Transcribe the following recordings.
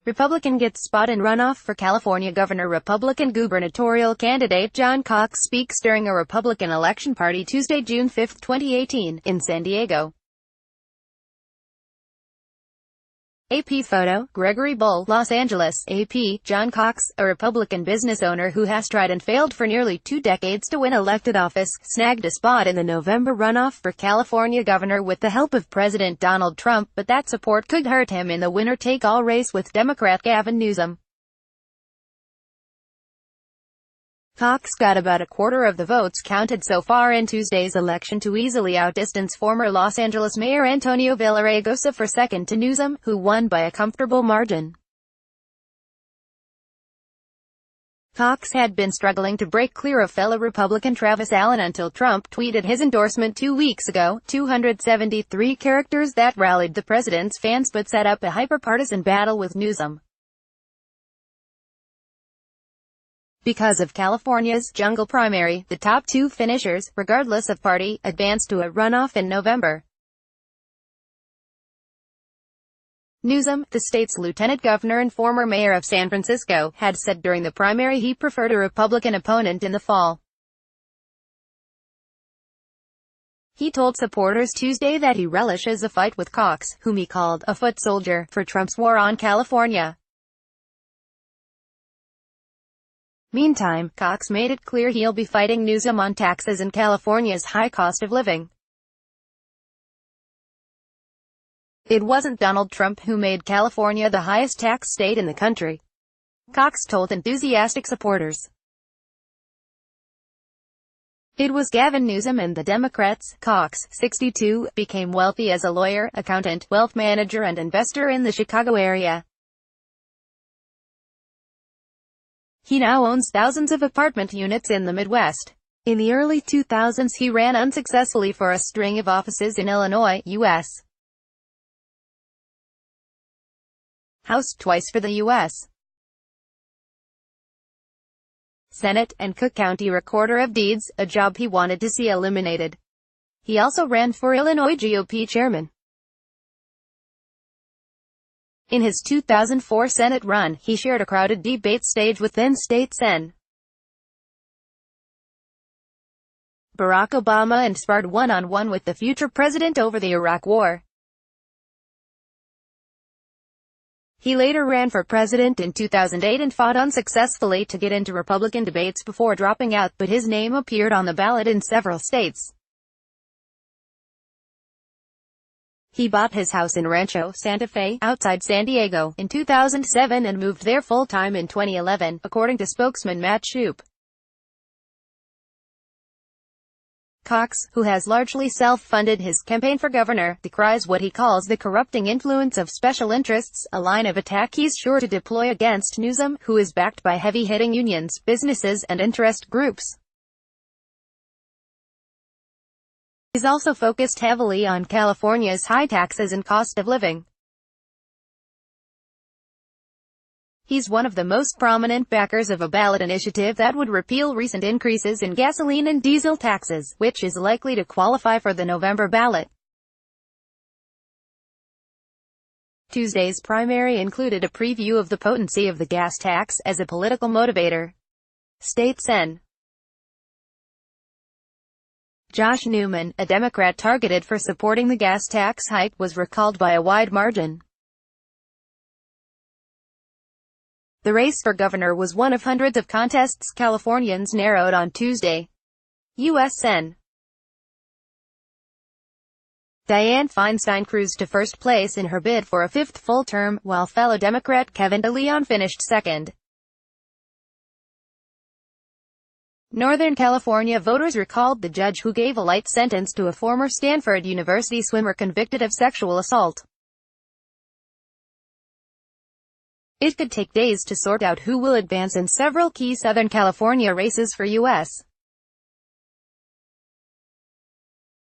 Republican gets spot in runoff for California governor. Republican gubernatorial candidate John Cox speaks during a Republican election party Tuesday, June 5, 2018, in San Diego. AP photo, Gregory Bull, Los Angeles. AP, John Cox, a Republican business owner who has tried and failed for nearly 2 decades to win elected office, snagged a spot in the November runoff for California governor with the help of President Donald Trump, but that support could hurt him in the winner-take-all race with Democrat Gavin Newsom. Cox got about a quarter of the votes counted so far in Tuesday's election to easily outdistance former Los Angeles Mayor Antonio Villaraigosa for second to Newsom, who won by a comfortable margin. Cox had been struggling to break clear of fellow Republican Travis Allen until Trump tweeted his endorsement 2 weeks ago, 273 characters that rallied the president's fans but set up a hyper-partisan battle with Newsom. Because of California's jungle primary, the top 2 finishers, regardless of party, advanced to a runoff in November. Newsom, the state's lieutenant governor and former mayor of San Francisco, had said during the primary he preferred a Republican opponent in the fall. He told supporters Tuesday that he relishes a fight with Cox, whom he called a foot soldier, for Trump's war on California. Meantime, Cox made it clear he'll be fighting Newsom on taxes and California's high cost of living. It wasn't Donald Trump who made California the highest tax state in the country, Cox told enthusiastic supporters. It was Gavin Newsom and the Democrats. Cox, 62, became wealthy as a lawyer, accountant, wealth manager and investor in the Chicago area. He now owns thousands of apartment units in the Midwest. In the early 2000s he ran unsuccessfully for a string of offices in Illinois, U.S. House, twice for the U.S. Senate, and Cook County Recorder of Deeds, a job he wanted to see eliminated. He also ran for Illinois GOP chairman. In his 2004 Senate run, he shared a crowded debate stage with then-state Sen. Barack Obama and sparred one-on-one with the future president over the Iraq War. He later ran for president in 2008 and fought unsuccessfully to get into Republican debates before dropping out, but his name appeared on the ballot in several states. He bought his house in Rancho Santa Fe, outside San Diego, in 2007 and moved there full-time in 2011, according to spokesman Matt Shoup. Cox, who has largely self-funded his campaign for governor, decries what he calls the corrupting influence of special interests, a line of attack he's sure to deploy against Newsom, who is backed by heavy-hitting unions, businesses, and interest groups. He's also focused heavily on California's high taxes and cost of living. He's one of the most prominent backers of a ballot initiative that would repeal recent increases in gasoline and diesel taxes, which is likely to qualify for the November ballot. Tuesday's primary included a preview of the potency of the gas tax as a political motivator. State Sen. Josh Newman, a Democrat targeted for supporting the gas tax hike, was recalled by a wide margin. The race for governor was one of hundreds of contests Californians narrowed on Tuesday. U.S. Sen. Dianne Feinstein cruised to first place in her bid for a 5th full term, while fellow Democrat Kevin De Leon finished second. Northern California voters recalled the judge who gave a light sentence to a former Stanford University swimmer convicted of sexual assault. It could take days to sort out who will advance in several key Southern California races for U.S.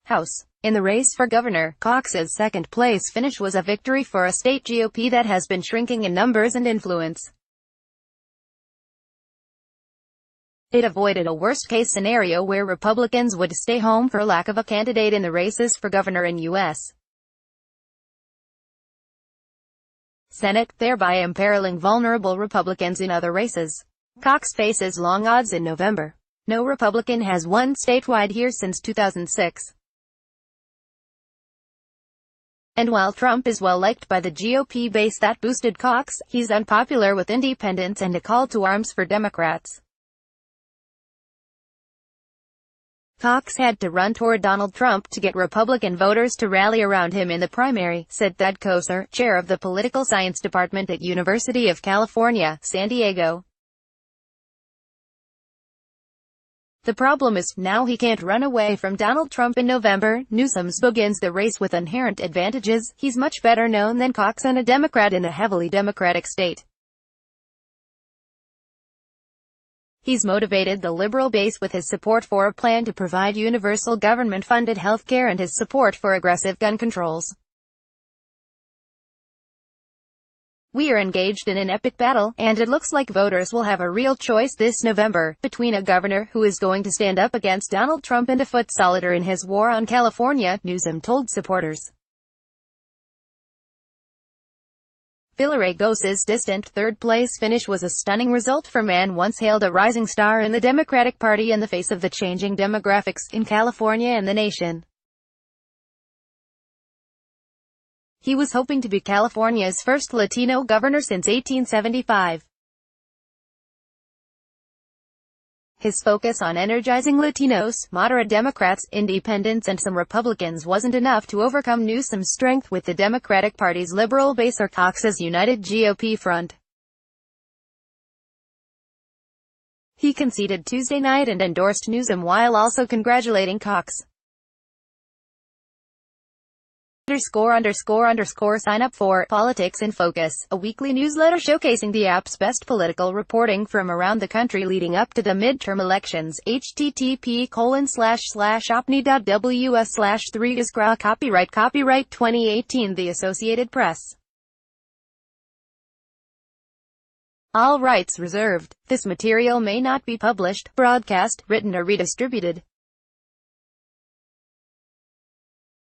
House. In the race for governor, Cox's second-place finish was a victory for a state GOP that has been shrinking in numbers and influence. It avoided a worst-case scenario where Republicans would stay home for lack of a candidate in the races for governor in U.S. Senate, thereby imperiling vulnerable Republicans in other races. Cox faces long odds in November. No Republican has won statewide here since 2006. And while Trump is well liked by the GOP base that boosted Cox, he's unpopular with independents and a call to arms for Democrats. Cox had to run toward Donald Trump to get Republican voters to rally around him in the primary, said Thad Koser, chair of the political science department at University of California, San Diego. The problem is, now he can't run away from Donald Trump in November. Newsom begins the race with inherent advantages. He's much better known than Cox and a Democrat in a heavily Democratic state. He's motivated the liberal base with his support for a plan to provide universal government-funded health care and his support for aggressive gun controls. We are engaged in an epic battle, and it looks like voters will have a real choice this November, between a governor who is going to stand up against Donald Trump and a foot solider in his war on California, Newsom told supporters. Villaraigosa's distant third-place finish was a stunning result for man once hailed a rising star in the Democratic Party in the face of the changing demographics in California and the nation. He was hoping to be California's first Latino governor since 1875. His focus on energizing Latinos, moderate Democrats, independents and some Republicans wasn't enough to overcome Newsom's strength with the Democratic Party's liberal base or Cox's united GOP front. He conceded Tuesday night and endorsed Newsom while also congratulating Cox. Sign up for Politics in Focus, a weekly newsletter showcasing the app's best political reporting from around the country leading up to the midterm elections. http://opni.ws/3isgra Copyright 2018 The Associated Press. All rights reserved. This material may not be published, broadcast, written or redistributed.